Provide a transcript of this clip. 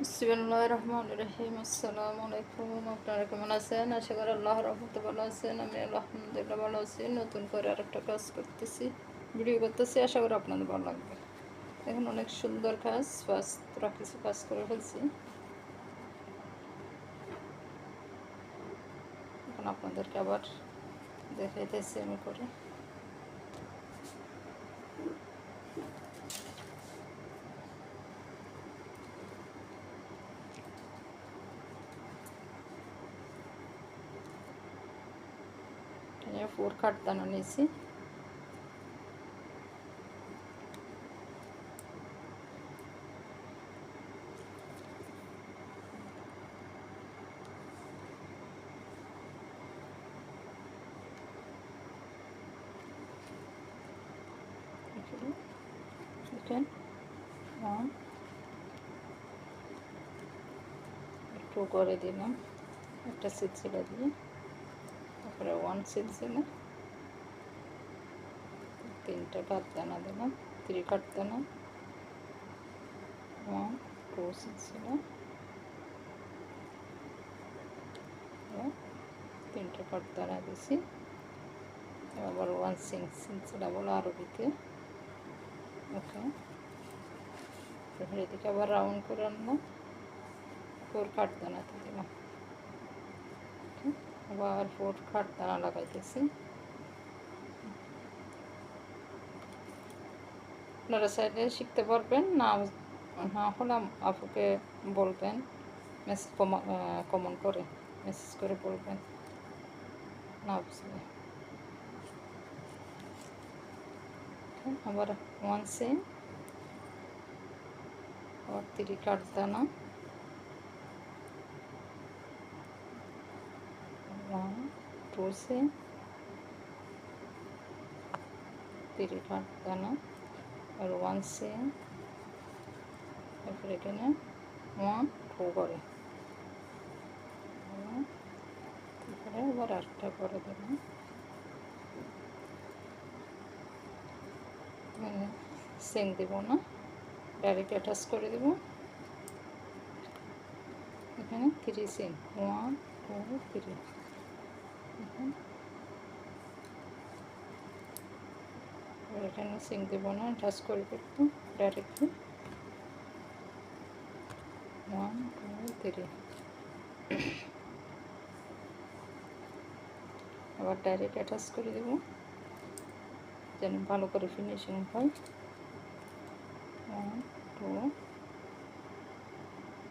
বিসমিল্লাহির রহমানির রহিম। আসসালামু আলাইকুম। আপনারা কেমন আছেন? আশা করি আল্লাহর রহমতে ভালো আছেন। আমি আলহামদুলিল্লাহ ভালো আছি। নতুন করে আরেকটা কাজ করতেছি, ভিডিও করতেছি। আশা করি আপনাদের ভালো লাগবে। এখন অনেক সুন্দর কাজ, তোরা কিছু কাজ করে ফেলছি। এখন আপনাদেরকে আবার দেখাইতেছি আমি করে। ফোর কাটদানা নিয়েছি। দেখেন, ওয়ান টু করে দিলাম একটা সিলসিলা দিয়ে, তারপরে ওয়ান সিলসিলা, তিনটা কাটদানা দিলাম, থ্রি কাটদানা, ওয়ান টু সিলসিলা, তিনটা কাটদানা দিছি। আবার ওয়ান সিলসিলা বলো আরবিতে। ওকে, তারপরে এদিকে আবার রাউন্ড করে আনলাম, ফোর কাটদানাতে দিলাম। আবার ফোর কাটদানা লাগাইতেছি। আপনারা সাইডে শিখতে পারবেন, না হলে আপুকে বলবেন, মেসেজ কমেন্ট করে মেসেজ করে বলবেন না বুঝলে। আবার ওয়ান চেইন, আবার থ্রি কাটদানা, ওয়ান টু চেইন, থ্রি কাটদানা, আর ওয়ান চেইন, তারপরে এখানে ওয়ান টু করে, তারপরে আবার আটটা করে দেবেন। চেইন দেবো না, ডাইরেক্ট অ্যাটাচ করে দেব। এখানে three chain, one two three. এখানে চেইন দেবো না, অ্যাটাচ করে দেবো ডাইরেক্টলি, ওয়ান টু থ্রি। আবার ডাইরেক্ট অ্যাটাচ করে দেব যেন ভালো করে ফিনিশিং হয়। One two